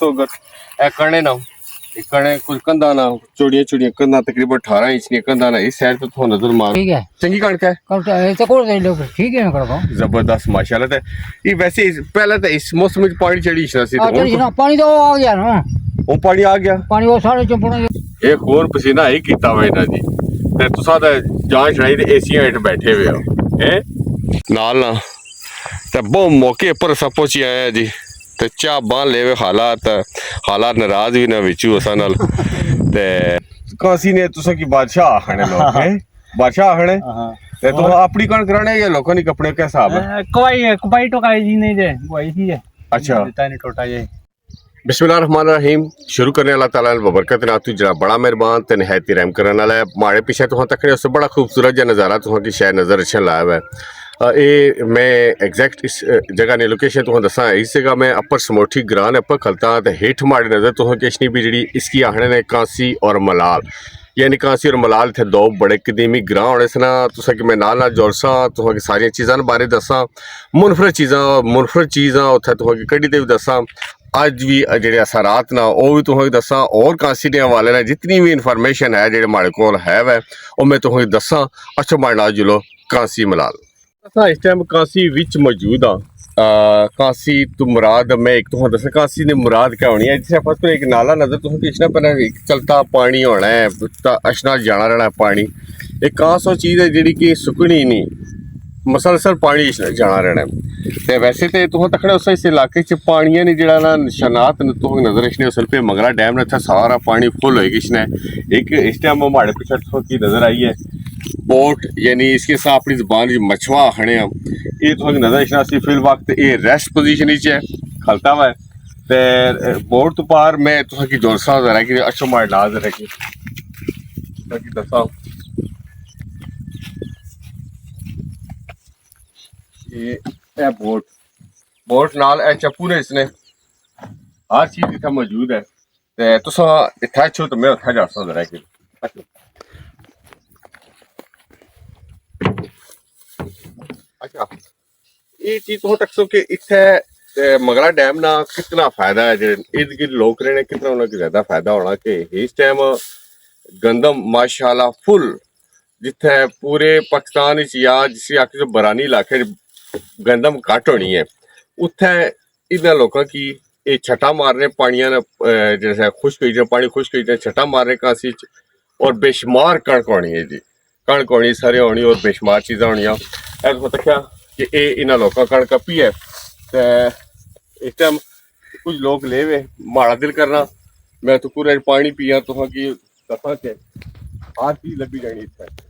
तो अगर ए कणे ना कणे कुछ कंधा ना चौड़ियां चौड़ियां कंधा तकरीबन 18 इंच की कंधा ना इस साइड पे तो नजर मार ठीक है चंगी कणक है तो कौन से लोग ठीक है ना करो जबरदस्त माशाल्लाह ते ये वैसे पहले तो इस मौसम में पानी चढ़ी सी चलिए ना पानी तो आ गया ना वो पानी आ गया पानी वो सारे चंपड़ा ये खून पसीना ही कीता हुआ इन्हां दी ते तुसां ते जान छड़ाई ते एसीआं हेठ बैठे हुए हो हैं नाल ना ते बहुत मौके पर सब पहुंची आए हैं जी ते चाह बांध लेवे हालात नाराज भी ना विचू असां नाल ते कासी ने तुसां की बादशाह आखने लोग हैं बादशाह आखने ते तो अपनी कण कराने या लोगों ने कपड़े के हिसाब है कवाई तो काई जी नहीं दे वही थी है अच्छा नहीं टोटा ये बिस्मिल्लाहिर्रहमानिर्रहीम शुरू करने अल्लाह ताला ने बबरकत नातू जरा बड़ा मेहरबान ते निहायती रहम करने वाला है माड़े पीछे तुहां तकने उससे बड़ा खूबसूरत जहा नज़ारा तुहां की शायद नज़र अच्छा लाया हुआ है ये मैं एग्जैक्ट इस जगह ने लोकेशन तुहां दसा इस जगह मैं अपर समोठी ग्रां ने अपर खलता ते हेठ माड़े नज़र तुहां किशनी भी जी इसकी आखने ने कांसी और मलाल यानी कांसी और मलाल इत्थे दो बड़े कदीमी ग्रां होने सना तुसा कि मैं नाल जोड़सा तुहां की सारियां चीज़ां बारे दसा मुनफरद चीज़ां उत्थे तुहां की कड्डी ते भी दसा अज भी जेह्ड़े असरात ना वो भी तुहां दसा और कांसी के हवाले ने जितनी भी इन्फॉर्मेशन है जेह्ड़े माड़े कोल है वै वो मैं तुहां दसा अच्छा माड़े नाल जुलो कांसी मलाल असां इस टाइम कांसी विच मौजूद हाँ कांसी तो मुराद मैं एक तुहां दसा कांसी ने मुराद क्या होनी है जिसे फर्स्ट एक नाला नजर तुहां किसना पहले एक चलता पानी होना है अशना जाना रहना है पानी एक कांस वो चीज़ है जिहड़ी कि सुकनी नहीं मसलसल पानी जाना रहना है ते वैसे तो तुहां तकड़े उस इस इलाके च पानियां ने जेह्ड़ा ना निशानात तुहां नजर इसने उस पे मगरा डैम ने इत्थे सारा पानी फुल हो किसने एक इस टाइम माड़े पीछे तुहां की नजर आई है बोट यानी इसके साथ अपनी जबान मछुआ आखने हम ये तुहां की नजर इसना फिल वक्त ये रेस्ट पोजीशन है खलता हुआ है ते बोट तो पार मैं तुहां की जोरसा जरा कि अच्छो मार नाज रखी दसा ये बोट नाल ए चप्पू ने इसने हर चीज इत्थे मौजूद है ते तुसां इत्थे अच्छो तो मैं उत्थे जा सकदा रह के अच्छा ये चीज तुहां तक सो कि इत्थे मगरा डैम ना कितना फायदा है जे इर्द गिर्द लोग रहने कितना उन्हें ज्यादा फायदा होना कि इस टाइम गंदम माशाल्लाह फुल जिथे पूरे पाकिस्तान या जिसे आखिर बरानी इलाके गंदम घट होनी है उत्थे इन्होंने लोगों की ये छटा मारने पानिया ने जैसे खुश्क होई पानी खुश्क होई छटा मारने कांसी और बेशुमार कणक होनी है जी कणक होनी सारे होनी और बेशुमार चीज़ां होनियां मतलब क्या कि ये इन्होंने लोगों कणक पी है तो इस टाइम कुछ लोग ले वे माड़ा दिल करना मैं तो पूरा पानी पिया तुहां की दसा के हर चीज लभी जानी इत्थे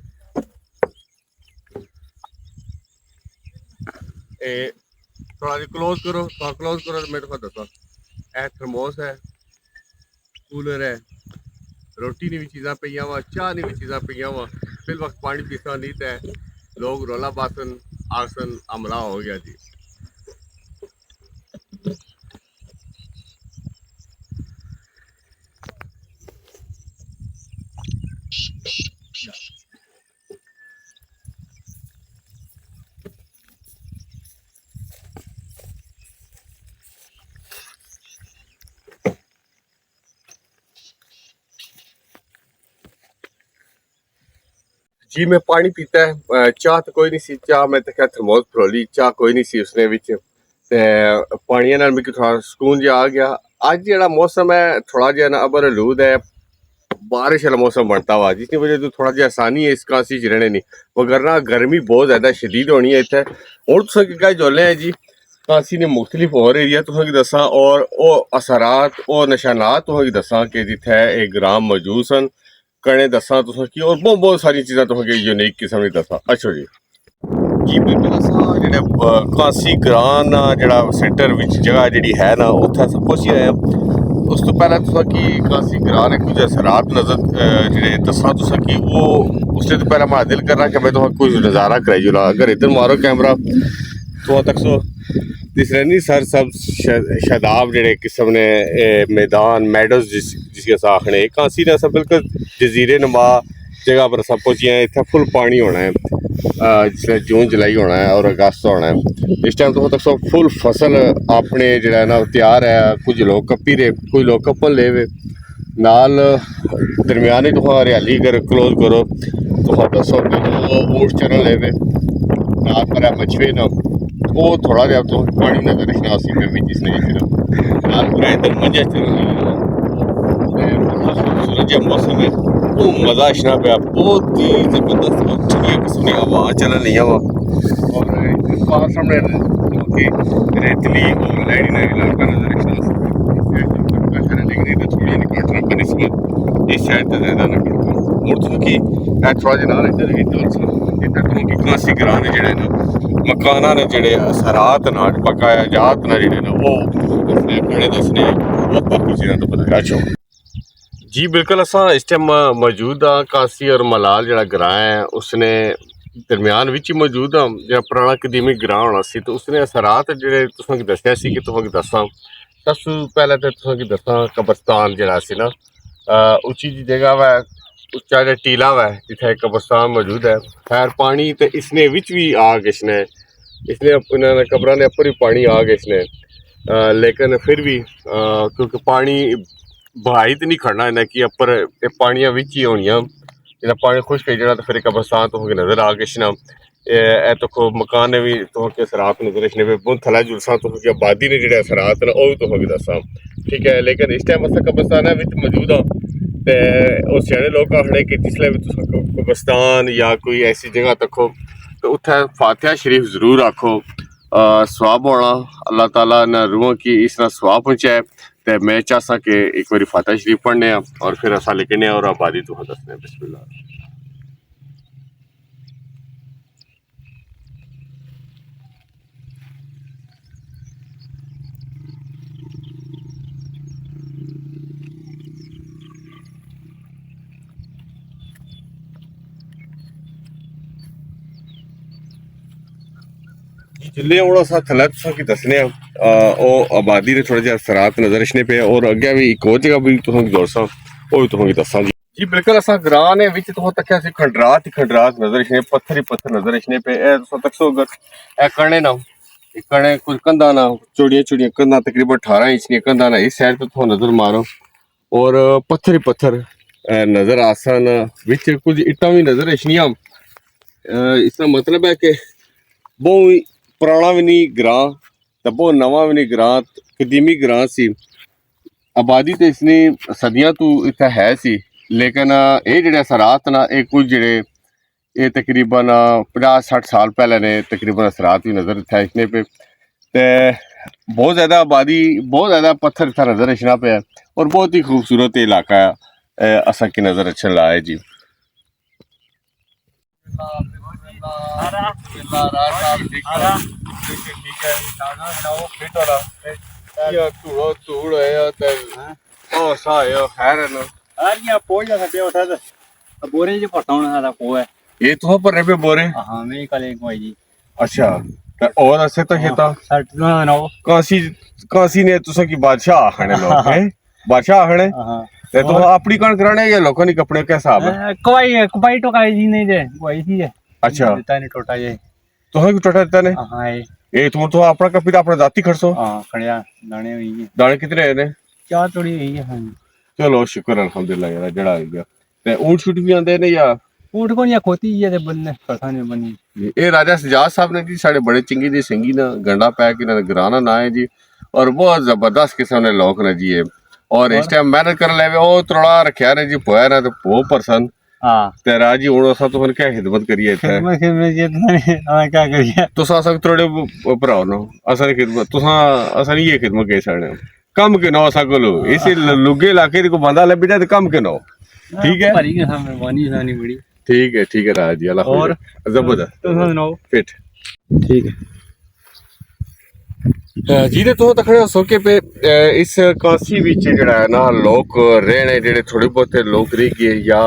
थोड़ा जी क्लोज करो तो मैं तुहां दसा ए थर्मोस है कूलर है रोटी ने भी चीज़ां पईयां वा चाह ने भी चीज़ां पईयां वा फिल वक्त पानी पीसा नहीं तो लोग रौला बासन आसन अमला हो गया जी जी मैं पानी पीता है चाह तो कोई नहीं सी चाह मैं तो क्या थर्मोस फरोली चाह कोई नहीं सी उसने विच ते पानिया नाल मिगी थोड़ा सुकून जिहा आ गया अज जेह्ड़ा मौसम है थोड़ा जिहा ना अबर आलूद है बारिश वाला मौसम बनता हुआ जिसकी वजह से थोड़ा जिहा आसानी है इस कांसी च रहने नहीं वगरना गर्मी बहुत ज़्यादा शदीद होनी है इत्थे और तुसें क्या जोले हैं जी कांसी ने मुख्तलिफ और एरिया तुसें की दसा और असरात और निशानात तुसें की दसा कि जित्थे एक ग्राम मौजूद सन कने दसा तुसें की और बहुत सारी चीज़ां तुसें की यूनिक किस्म की दसा अच्छा जी बिल्कुल असां जेह्ड़े कांसी ग्रां ना जेह्ड़ा सेंटर विच जगह जेह्ड़ी है ना उत्थे अस पहुंची आए उस तो पहले तुसें की कांसी ग्रां ने कुछ असरात नजर जेह्ड़े दसा तुसें की वो उससे तो पहले मैं दिल कर रहा कि मैं तुसें कुछ नज़ारा कराई जुला अगर इधर मारो कैमरा तो तक सो तिसरनी सर सब शादाब जेह्ड़े किस्म ने मैदान मैडोज जिसके अस आखने कांसी ने अस बिल्कुल जजीरे नुमा जगह पर अस पहुंची हैं। इतना फुल पानी होना है जिसने जून जुलाई होना है और अगस्त होना है। इस टाइम तो तक सब फुल फसल अपने जड़ा ना तैयार है। कुछ लोग कप्पी रहे, कुछ लोग कप्पन ले वे नाल दरमियानी तो हरियाली अगर क्लोज करो तो दसो ऊँट चरण ले वे नाल पर मछवे ना वो थोड़ा जहा तो पानी नजर रखना उसी में भी जिसने फिर नाल पूरा इधर मंजा चरण खूबसूरत जहा मौसम है वो मज़ा आशना पे बहुत ही जबरदस्त बहुत ठंडी किस्म की हवा चलन नहीं हवा और बाहर सामने रेतली और लैडी इलाका नजर रखना लेकिन इधर थोड़ी निकटना बनस्बत इस शायद ज़्यादा न करता और क्योंकि थोड़ा जहा नाल इधर इधर की कासी ग्रां ने जड़े ना मकाना ने जड़े असरात ना बकाया जात ना जड़े ना वो दसने बड़े दसने वो बाकी चीज़ों तो पता अच्छा जी बिल्कुल असा इस टाइम मौजूद हाँ कासी और मलाल जड़ा ग्रां है उसने दरम्यान विच ही मौजूद हाँ जो पुराना कदीमी ग्रां होना सी तो उसने असरात जेह्ड़े तुसेंगी दस्सेआ सी कि तुसेंगी दस्सां सब तो पहले तो तुसेंगी दस्सां कब्रस्तान जेह्ड़ा सी ना उच्ची जी जगह वै उच्चा जेहा टीला वै जित्थै कब्रस्तान मौजूद है खैर पानी तो इसने विच भी आ किसने इसने इन्होंने कब्रां ने उप्पर भी पानी आ किसने लेकिन फिर भी क्योंकि पानी बहाई तो नहीं खड़ना इन्हें कि उप्पर पानियां विच ही होनियां जिसलै पानी खुश्क होई जाना तो फिर कब्रस्तान तुसेंगी नजर आ किश ना तो मकान ने भी तुसेंगी असरात नजर रखने पे बहुत थल्लै जुलसा तुसेंगी आबादी ने जेह्ड़े असरात न ओह् बी तुसेंगी दस्सां ठीक है। लेकिन इस टाइम अस कब्रस्तान बिच मौजूद हाँ ते ओह् स्याने लोग आखदे कि जिसलै भी तुस कब्रस्तान या कोई ऐसी जगह तक्को तो उत्थै फातिहा शरीफ जरूर आखो सवाब होना अल्लाह ताला ने रूहों की इस तरह सवाब पहुँचाए तो मैं चाहता कि एक बार फातिहा शरीफ पढ़ने और फिर असा लिखने और आबादी तुसें दसने बिस्मिल्लाह। जिले हूँ अस थल्लै तुसेंगी दस्सने ओह् आबादी ने थोड़ा जिहा असरात नजर रखने पे और अग्गें भी एक होर जगह भी तुसेंगी दस्सां ओह् भी तुसेंगी दस्सां जी बिल्कुल अस ग्रां ने बिच तुसें तक्केआ सी खंडरात ही खंडरात नजर रखने पत्थर ही पत्थर नजर रखने पे तुस तक्सो अगर ए कणे ना कणे कुछ कंधा ना चौड़ियां चौड़ियां कंधा तकरीबन 18 इंच दियां कंधा ना इस साइड पे तुस नजर मारो और पत्थर ही पत्थर नजर आसन बिच कुछ इट्टां भी नजर रखनियां इसका मतलब है कि बहुत पुराना भी नहीं ग्रां तो बहुत नवा भी नहीं ग्रां कदीमी ग्रां सी आबादी तो इसने सदियां तो इत्थै है सी लेकिन ये जेह्ड़े असरात ना ये कुछ जेह्ड़े ये तकरीबन 50-60 साल पहले ने तकरीबन असरात भी नजर इत्थै रखने पे ते बहुत ज़्यादा आबादी बहुत ज़्यादा पत्थर इत्थै नजर रखना पे और बहुत ही खूबसूरत इलाका है असा की नजर अच्छा लाए जी बोरे च पड़ता सारा पो है ये तो भरने पे बोरे हाँ मैं कल एक भाई जी अच्छा और ऐसे तो खेता सट ना कासी कासी ने तुसा की बादशाह आखने लोग हैं बादशाह आखने हाँ ते तो अपनी कण कराने या लोगों ने कपड़े के हिसाब है कवाई टोकाई जी नहीं दे वही थी है अच्छा देता नहीं टोटा ये तो है टोटा देता ने हाँ ये तुम तो अपना कपी अपना जाती खर्चो हाँ खड़िया दाने हुई है दाने कितने है ने 4 तोड़ी हुई है हाँ चलो शुक्र अल्हम्दुलिल्लाह यार जड़ा आ गया ते ऊंट छूट भी आंदे ने या ऊँट को नहीं खोती है बनने पता नहीं बनी ये राजा सजाद साहब ने जी साढ़े बड़े चंगी दी सिंगी ना गंडा पैक इन्होंने ग्राना ना है जी और बहुत जबरदस्त किस्म ने लोग ने जी ये और इस टाइम मेहनत कर ले ओ त्रोड़ा रखया ने जी पोया ना तो पो परसन हाँ ते राजी हुन असा तो क्या खिदमत करिए इत्थे क्या करिए तुस अस त्रोड़े भराओ ना असा ने खिदमत तुसा असा नहीं ये खिदमत करी सकने कम के नो असा कोलो इस लुगे इलाके को बंदा लभी जाए तो कम के नो ठीक है मेहरबानी बड़ी ठीक है राज जी अल्लाह और जबरदस्त तुम सुनाओ फिट ठीक है ਜਿਹਦੇ ਤੋਂ ਤੱਕੜੇ ਹੋ ਸੋਕੇ ਪੇ ਇਸ ਕਾਂਸੀ ਵਿੱਚ ਜਿਹੜਾ ਹੈ ਨਾ ਲੋਕ ਰਹਿਣੇ ਜਿਹੜੇ ਥੋੜੇ ਬਹੁਤੇ ਲੋਕ ਰਹਿ ਗਏ ਜਾਂ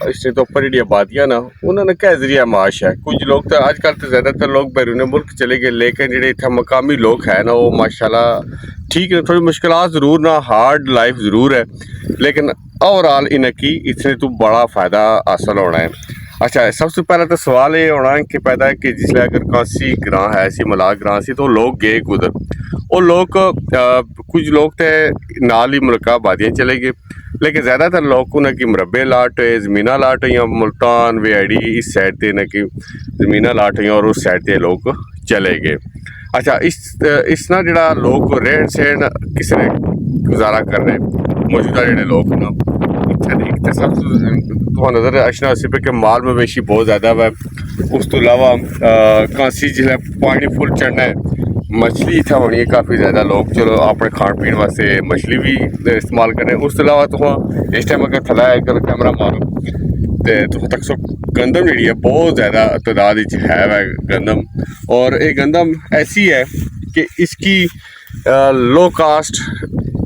ਇਸ ਤੋਂ ਉੱਪਰ ਜਿਹੜੀ ਆਬਾਦੀਆਂ ਨਾ ਉਹਨਾਂ ਨੇ ਕਿਹ ਜ਼ਰੀਆ ਮਾਸ਼ ਹੈ ਕੁਝ ਲੋग ਤਾਂ ਅੱਜ ਕੱਲ੍ਹ ਤਾਂ ਜ਼ਿਆਦਾਤਰ ਲੋਕ बैरून मुल्क चले गए लेकिन ਜਿਹੜੇ ਇੱਥੇ मकामी लोग है ना वो माशाल्लाह ठीक है थोड़ी मुश्किलात ज़रूर ना हार्ड लाइफ ज़रूर है लेकिन ओवरऑल इनकी इससे तो बड़ा फ़ायदा हासिल होना है। अच्छा सबसे पहला तो सवाल ये होना है कि पैदा है कि जिसले अगर कांसी ग्रां है ऐसी मलाक ग्रां सी तो लोग गए कुदर वो लोग कुछ लोग तो नाल ही मुल्का आबादियाँ चले गए लेकिन ज़्यादातर लोग उन्हें की मुरबे लाट हुए ज़मीना लाट हुई मुल्तान वेआड़ी इस साइड से इन्हें की ज़मीना लाट हुई और उस साइड से लोग चले गए। अच्छा इस ना जड़ा लोग रहन सहन किस ने गुजारा कर रहे मौजूदा जेडे लोग ना इत्थे एक तो सब तो नज़र अशना सी पे कि माल मवेशी बहुत ज़्यादा है उस तो अलावा कांसी जिसले पानी फुल चढ़ना है मछली इतना होनी है काफ़ी ज़्यादा लोग चलो अपने खान पीन वास्ते मछली भी इस्तेमाल करें उस तो अलावा तो इस टाइम अगर थला अगर कैमरा मारो तो तुम तक सो गंदम जी है बहुत ज़्यादा तादाद है गंदम और ये गंदम ऐसी है कि इसकी लो कास्ट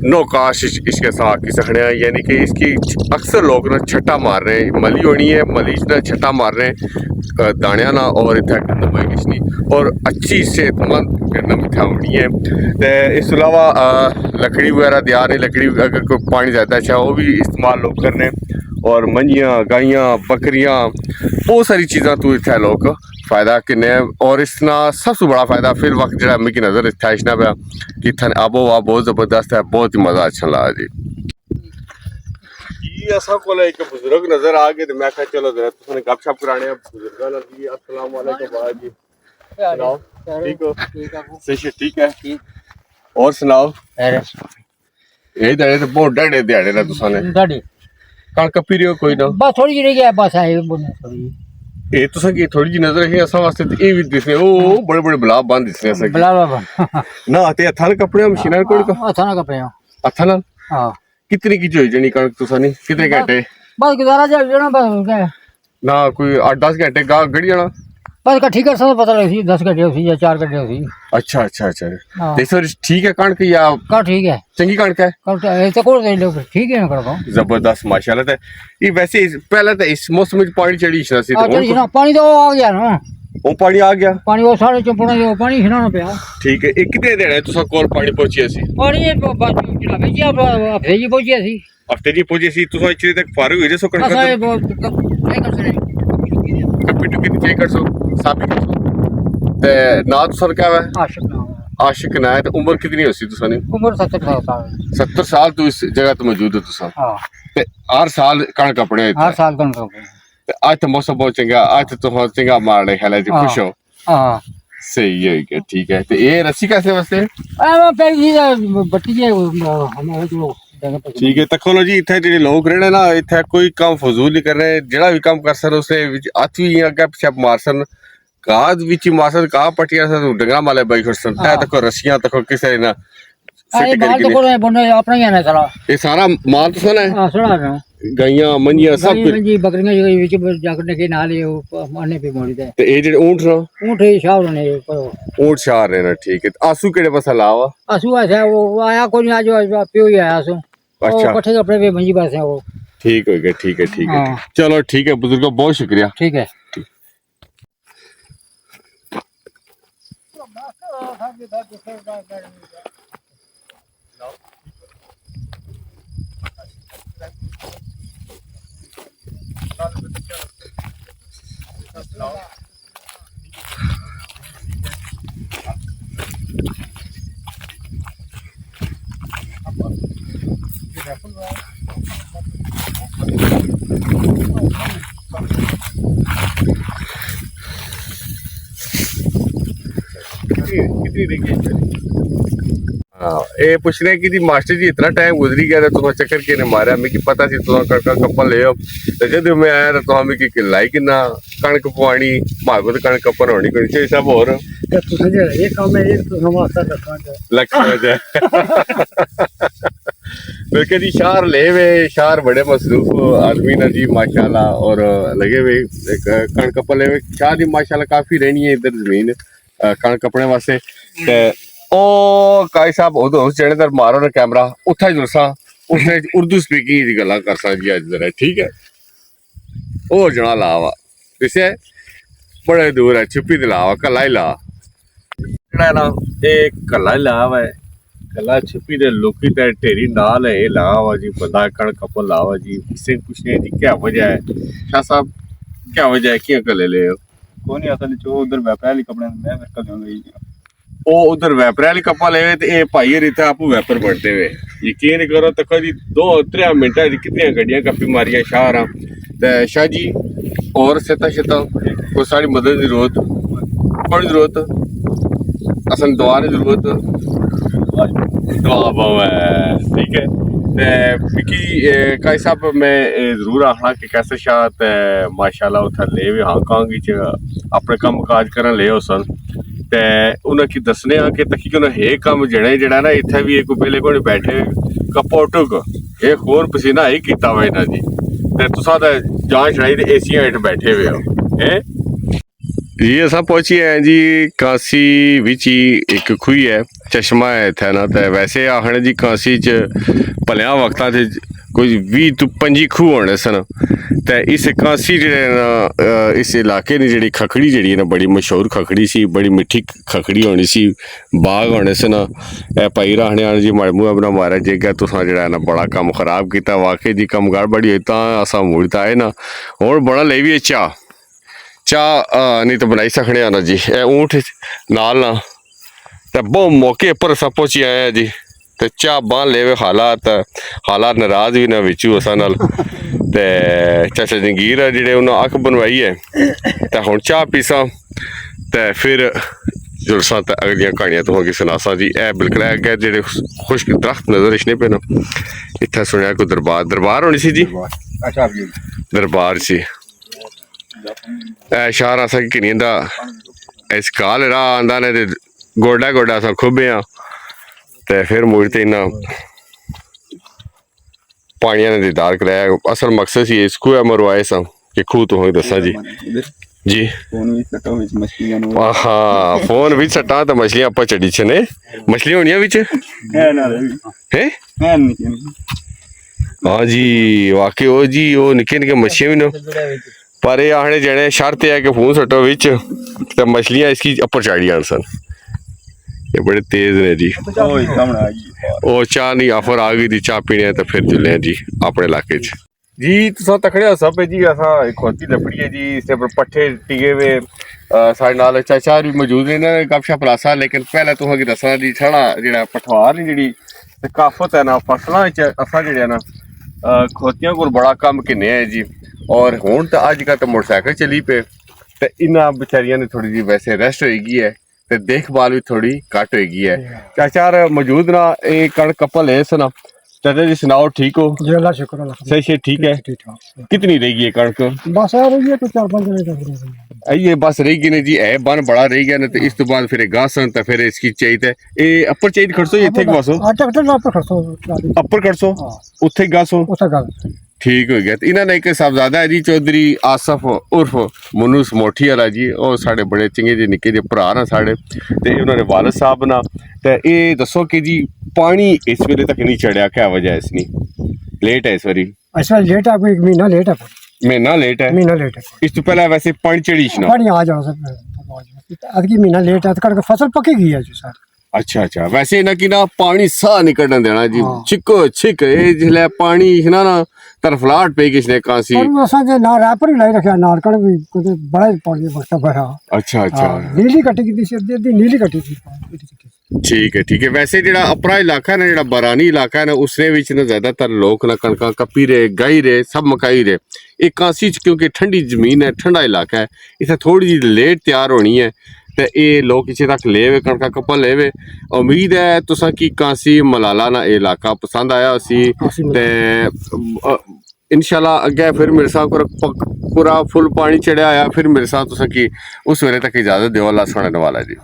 नो कास्ट इसके साथ की सकने हैं यानी कि इसकी अक्सर लोग ना छट्टा मार रहे हैं मली होनी है मली ना छट्टा मार रहे हैं दानिया ना और इतना गंदम है किसनी और अच्छी सेहतमंद गंदम इतना होनी है तो इस अलावा लकड़ी वगैरह दिया नहीं लकड़ी अगर कोई पानी ज़्यादा अच्छा वो भी इस्तेमाल लोग कर रहे हैं और मंजियाँ गाइयाँ बकरियाँ बहुत सारी चीज़ें तो इतना लोग फ़ायदा किन्ने और इसना सबसे बड़ा फ़ायदा फिर वक्त जरा मिकी नज़र इतना इशना पाया कि इतना आबो हवा बहुत ज़बरदस्त है बहुत ही मज़ा अच्छा लगा जी जी असा को एक बुजुर्ग नज़र आ गए तो मैं कहा चलो जरा तुमने गपशप कराने बुजुर्ग नाल जी अस्सलाम वालेकुम बाबा जी सुनाओ ठीक हो सही ठीक है और सुनाओ ये दड़े तो बहुत डड़े दिहाड़े ना तुसाने ढाडी कणक पीरियो कोई ना बस थोड़ी जी रह गया बस है बोलने थोड़ी ये तो सकी थोड़ी जी नजर है असा वास्ते तो ये भी दिसने ओ बड़े बड़े बलाब बंद दिसने सकी बला बाबा ना ते हथाल कपड़े मशीनां कोड का अथाना कपड़े हथाल हां कितनी की जोई जनी कणक तुसानी कितने घंटे बस गुजारा जा लेना बस क्या ना कोई 8-10 घंटे गा गड़ी जाना बस इकट्ठी कर सकते पता लगी 10 घंटे हुई या 4 घंटे हुई अच्छा अच्छा अच्छा हाँ। ते सर ठीक है कणक या का ठीक है चंगी कणक है कल ऐसे कोड दे लोग ठीक है कर दो जबरदस्त माशाल्लाह ते ये वैसे पहले तो इस मौसम में पानी चढ़ी छना सी चली ना पानी तो आ गया ना वो पानी आ गया पानी वो सारे चंपड़ा जो पानी हिना पे ठीक है ये कितने दिन है तुसा कोल पानी पहुंची सी पानी ये बस चला भेजी अब भेजी पहुंची सी हफ्ते जी पहुंची सी तुसा इतने तक फारू हुई सो कणक असा नहीं कर सकते कंप्यूटर कितने चेक कर सो साबित कर सो ते ना तुसा क्या है आशिक ना आशिक ना है तो उम्र कितनी हो सी तुसा ने उम्र 70 साल 70 साल तो इस जगह तो मौजूद हो तुसा हां ते हर साल कणक अपने हर साल कण को ते आज तो मौसम बहुत चंगा आज तो तुम चंगा मार रहे ख्याल है जी खुश हो हां सही है कि ठीक है तो ये रस्सी कैसे वास्ते आ पहली बट्टी है हमारे जो ठीक है तखो लो जी इतने जेडे लोग रहने ना इतने कोई काम फजूल नहीं कर रहे जेड़ा भी काम कर सन उसे हथ भी अगे पिछे मार सन घाह विच मार सन घाह पटिया सन डंगरा माले बाई खड़ सन ए तको रस्सियां तको किसे ना अरे फिट माल तो करके कोने बने अपना ही है ना सारा ये सारा माल तो सन है हां सुना ना गाइयां मंजियां सब कुछ जी बकरियां जो विच जाकने के नाल ये मारने पे मोड़ी दे ते ये जेडे ऊंट ना ऊंट ही शावर ने ऊंट शार रहे ना ठीक है आंसू केड़े पासा लावा असु ऐसा वो आया कोई आज पियो ही आया सो अच्छा कठे कपड़े पे मंजी पास है वो ठीक हो गया ठीक है ठीक है हाँ। चलो ठीक है बुजुर्गो बहुत शुक्रिया ठीक है कितनी देखिए हाँ ये पूछ रहे कि जी मास्टर जी इतना टाइम गुजरी गया था तुम्हें चक्कर किने मारा मिकी पता सी तुम कणक कप्पन ले तो जब मैं आया तो तुम मिकी लाई किन्ना कणक पवानी मागो तो कणक कप्पन होनी कोई चाहिए सब और ये काम है ये तो हमारा लक्ष्य जाए बल्कि जी शार ले वे शार बड़े मसरूफ आदमी ना जी माशाल्लाह और लगे हुए कणक कप्पन ले वे शार जी माशाल्लाह काफी रहनी है इधर जमीन कणक अपने वास्ते ते ओ काई साहब उधर जेड़े दर मारो ना कैमरा उत्थे जुलसा उसने उर्दू स्पीकिंग दी गल्लां करसा जी अज जरा ठीक है ओ जना लावा इसे बड़े दूर है छिपी दे लावा कला ही ला जेड़ा ना ये कला ही लावा है कला छिपी दे लोकी ते ढेरी नाल है ये लावा जी बंदा कणक अपन लावा जी किसे पूछने जी क्या वजह है शाह साहब क्या वजह है क्यों कले ले हो कोई नहीं असल जो उधर व्यापार वाले कपड़े मैं फिर कल जाऊंगा ਉਹ ਉਧਰ ਵੈਪਰ ਵਾਲੀ ਕੱਪਾ ਲੈਵੇ ਤੇ ਇਹ ਭਾਈ ਰਿਤਾ ਆਪੂ ਵੈਪਰ ਬਣਦੇ ਵੇ ਯਕੀਨ ਕਰੋ ਤਾਂ ਕਦੀ 2-3 ਮਿੰਟਾਂ ਦੀ ਕਿੰਨੀਆਂ ਗੱਡੀਆਂ ਕੱਪੀ ਮਾਰੀਆਂ ਸ਼ਾਹਰਾਂ ਤੇ ਸ਼ਾਹ ਜੀ ਔਰ ਸਤਾ ਕੋਈ ਸਾਡੀ ਮਦਦ ਦੀ ਜ਼ਰੂਰਤ ਕੋਈ ਜ਼ਰੂਰਤ ਅਸਲ ਦੁਆ ਦੀ ਜ਼ਰੂਰਤ ਦੁਆ ਬਾਵਾ ਠੀਕ ਹੈ ਤੇ ਵਿਕੀ ਕਾਈ ਸਾਹਿਬ ਮੈਂ ਜ਼ਰੂਰ ਆਖਣਾ ਕਿ ਕੈਸੇ ਸ਼ਾਹ ਤੇ ਮਾਸ਼ਾਅੱਲਾ ਉਥੇ ਲੈ ਵੀ ਹਾਂਗਕਾਂਗ ਵਿੱਚ ਆਪਣੇ ਕੰਮ ਕਾਜ ਕਰਨ ਲਿਓ ਸਨ ਤੇ ਉਹਨਾਂ ਕੀ ਦੱਸਨੇ ਆ ਕਿ ਤਕਰੀਬਨ ਇਹ ਕੰਮ ਜਿਹੜਾ ਨਾ ਇੱਥੇ ਵੀ ਇੱਕ ਵੇਲੇ ਕੋਲ ਬੈਠੇ ਕਪੋਟਕ ਇਹ ਖੂਨ ਪਸੀਨਾ ਹੀ ਕੀਤਾ ਵਾ ਇਹਨਾਂ ਜੀ ਤੇ ਤੁਸੀਂ ਤਾਂ ਜਾਂਚ ਰਹੀ ਤੇ ਏਸੀਆਂ ਹੇਠ ਬੈਠੇ ਹੋਏ ਹੋ ਹੈ ਜੀ ਅਸਾਂ ਪਹੁੰਚੇ ਆ ਜੀ ਕਾਂਸੀ ਵਿੱਚ ਹੀ ਇੱਕ ਖੂਹੀ ਹੈ ਚਸ਼ਮਾ ਹੈ ਇੱਥੇ ਨਾ ਤੇ ਵੈਸੇ ਆਖਣ ਜੀ ਕਾਂਸੀ ਚ ਭਲਿਆਂ ਵਕਤਾਂ ਤੇ ਕੋਈ 20 ਤੋਂ 25 ਖੂਹ ਹੋਣੇ ਸਨ ਤੇ ਇਸ ਕਾਂਸੀ ਜਿਹੜੇ ਨਾ ਇਸ ਇਲਾਕੇ ਦੀ ਜਿਹੜੀ ਖਖੜੀ ਜਿਹੜੀ ਨਾ ਬੜੀ ਮਸ਼ਹੂਰ ਖਖੜੀ ਸੀ ਬੜੀ ਮਿੱਠੀ ਖਖੜੀ ਹੋਣੀ ਸੀ ਬਾਗ ਹੋਣੇ ਸਨ ਇਹ ਭਾਈ ਰਾਹਣਿਆਂ ਜੀ ਮੂੰਹ ਆਪਣਾ ਮਾਰਿਆ ਜੇਗਾ ਤੁਸੀਂ ਜਿਹੜਾ ਨਾ ਬੜਾ ਕੰਮ ਖਰਾਬ ਕੀਤਾ ਵਾਕਈ ਦੀ ਕੰਮ ਗੜਬੜੀ ਹੋਈ ਤਾਂ ਅਸਾਂ ਮੁੜਤਾ ਹੈ ਨਾ ਹੁਣ ਬਣਾ ਲਈ ਵੀ ਚਾਹ ਨਹੀਂ ਤਾਂ ਬਣਾਈ ਸਕਣੇ ਆ ਨਾ ਜੀ ਇਹ ਊਂਠ ਨਾਲ ਨਾ ਤੇ ਬਹੁਤ ਮੌਕੇ ਪਰ ਅਸਾਂ ਪਹੁੰਚੀ ਆਏ ਆ ਜੀ ਤੇ ਚਾਹ ਬਾਂਹ ਲੈਵੇ ਹਾਲਾਤ ਨਾਰਾਜ਼ ਵੀ ਨਾ ਵਿੱਚੂ ਅਸਾਂ ਨਾਲ ਤੇ ਚਾਚਾ ਜੰਗੀਰ ਆ ਜਿਹੜੇ ਉਹਨਾਂ ਅੱਖ ਬਣਵਾਈ ਹੈ ਤੇ ਹੁਣ ਚਾਹ ਪੀਸਾਂ ਤੇ ਫਿਰ ਜੁਲਸਾਂ ਤੇ ਅਗਲੀਆਂ ਕਹਾਣੀਆਂ ਤੋਂ ਅੱਗੇ ਸੁਣਾਸਾਂ ਜੀ ਇਹ ਬਿਲਕੁਲ ਅੱਗੇ ਜਿਹੜੇ ਖੁਸ਼ਕ ਦਰਖਤ ਨਜ਼ਰ ਇਸ਼ਨੇ ਪਏ ਨਾ ਇੱਥੇ ਸੁਣਿਆ ਕੋਈ ਦਰਬਾਰ ਹੋਣੀ ਸੀ ਜੀ अच्छा जी ਦਰਬਾਰ ਸੀ ਇਹ ਸ਼ਾਹਰਾਂ ਸਾਂ ਕਿੰਨੀਆਂ ਦਾ ਇਸ ਕਾਲ ਰਾਹ ਆਂਦਾ ਨੇ ਤੇ ਗੋਡਾ ਸਾਂ ਖੁੱਬਿਆਂ ਤੇ ਫਿਰ ਮੁੜਤੇ ਨਾ ਪਾਣੀਆਂ ਨੇ ਦੀਦਾਰ ਕਰਾਇਆ ਅਸਲ ਮਕਸਦ ਸੀ ਇਸ ਖੂਹ ਮਰਵਾਏ ਸਾਂ ਕਿ ਖੂਹ ਤੋਂ ਹੋਈ ਦੱਸਾਂ ਜੀ ਜੀ फोन भी सटा हुई मछलियां नो ਆਹਾ ਫੋਨ ਵਿੱਚ ਸੱਟਾਂ ਤਾਂ ਮਛਲੀਆਂ ਆਪਾਂ ਚੜੀ ਚ ਨੇ ਮਛਲੀਆਂ ਹੋਣੀਆਂ ਵਿੱਚ है ना रे ਹੈ है नहीं ਹਾਂ ਜੀ ਵਾਕਈ ਉਹ ਜੀ ਉਹ ਨਿੱਕੇ ਨਿੱਕੇ ਮੱਛੀਆਂ ਵੀ ਨੇ ਪਰ ਇਹ ਆਹਣੇ ਜਿਹੜੇ ਸ਼ਰਤ ਹੈ ਕਿ ਫੋਨ ਸੱਟੋ ਵਿੱਚ ਤੇ ਮਛਲੀਆਂ ਇਸकी ਉੱਪਰ ਚੜੀ ਆਣ ਸਨ ਇਹ ਬੜੇ ਤੇਜ਼ ਨੇ ਜੀ ओए सामने आई ਉਹ ਚਾਹ ਨਹੀਂ ਆਫਰ ਆ ਗਈ ਦੀ ਚਾਹ ਪੀਣੇ ਆ ਤਾਂ ਫਿਰ ਚੱਲੇ ਜੀ ਆਪਣੇ ਇਲਾਕੇ 'ਚ ਜੀ ਤੁਸੀਂ ਤਕੜਿਆ ਸਭ ਹੈ ਜੀ ਅਸਾਂ ਇੱਕ ਖੋਤੀ ਲੱਭੜੀ ਹੈ ਜੀ ਇਸੇ ਪਰ ਪੱਠੇ ਟਿਕੇ ਵੇ ਸਾਡੇ ਨਾਲ ਚਾਚਾ ਵੀ ਮੌਜੂਦ ਨੇ ਨਾ ਗੱਪਸ਼ਪ ਪਲਾਸਾ ਲੇਕਿਨ ਪਹਿਲਾਂ ਤੁਹਾਨੂੰ ਦੱਸਣਾ ਜੀ ਥੜਾ ਜਿਹੜਾ ਪਠਵਾਰ ਨੇ ਜਿਹੜੀ ਸਕਾਫਤ ਹੈ ਨਾ ਫਸਲਾਂ ਵਿੱਚ ਅਸਾਂ ਜਿਹੜੇ ਨਾ ਖੋਤੀਆਂ ਕੋਲ ਬੜਾ ਕੰਮ ਕਿੰਨੇ ਹੈ ਜੀ ਔਰ ਹੁਣ ਤਾਂ ਅੱਜ ਕੱਲ੍ਹ ਤਾਂ ਮੋਟਰਸਾਈਕਲ ਚਲੀ ਪਏ ਤੇ ਇਹਨਾਂ ਵਿਚਾਰੀਆਂ ਨੇ ਥੋੜੀ ਜਿਹੀ ਵੈਸੇ ਰੈਸਟ ਹੋਏਗੀ ਹੈ ਤੇ ਦੇਖਭਾਲ ਵੀ ਥੋੜੀ ਘੱਟ ਹੋਏਗੀ ਹੈ ਚਾਚਾ ਮੌਜੂਦ ਨਾ ਇਹ ਕਣਕ ਕਪਲ ਹੈ ਸਨਾ चाचा जी सुनाओ ठीक हो जी अल्लाह शुक्र अल्लाह सही से ठीक है ठीक ठाक कितनी रहेगी ये कणक बस आ रही है तो 4-5 दिन तक रहेगी ये बस रहेगी ने जी है बन बड़ा रह गया ना तो इस तो बाद फिर गासन तो फिर इसकी चाहिए ये अपर चाहिए खड़सो इथे बसो आ ट्रैक्टर ना पर खड़सो अपर खड़सो उथे गासो उसे गल ठीक हो गया इन्हों ने एक साहबजादा है जी चौधरी आसफ उर्फ मनुस मोठी वाला जी और साढ़े बड़े चंगे जे निके जे भरा ना साढ़े ते उन्होंने वालिद साहब ना ते ये दसो कि जी पानी इस वेले तक नहीं चढ़िया क्या वजह है इसनी लेट है इस बारी अच्छा लेट है कोई महीना लेट है महीना लेट है महीना लेट है इस तो पहले वैसे पानी चढ़ी ना पानी आ जाओ सब अगली महीना लेट है तो कणक फसल पकेगी है जी सर अच्छा वैसे ना कि ना पानी साह नहीं कटन देना जी हाँ। छिको छिक ये जिसले पानी ना ना तरफलाट पे किसने कांसी और असा जे ना रैपर ही लाई रखया नाल कण भी कोई बड़ा पानी बरसा भरा अच्छा नीली कटी की थी अद्धी नीली कटी थी ठीक है वैसे जेड़ा अपरा इलाका है ना जेड़ा बरानी इलाका है ना उसने विच ना ज्यादातर लोग ना कणका कपी रहे गाई रहे सब मकाई रहे एक कांसी च क्योंकि ठंडी जमीन है ठंडा इलाका है इसे थोड़ी जी लेट तैयार होनी है ते ये लोग इसे तक लेवे कणका कपल लेवे उम्मीद है तुसा की कांसी मलाला ना इलाका पसंद आया उसी ते इंशाल्लाह अगे फिर मेरे साथ पूरा फुल पानी चढ़िया आया फिर मेरे साथ तुसा की उस वेले तक इजाजत दो अल्लाह सुनने वाला जी।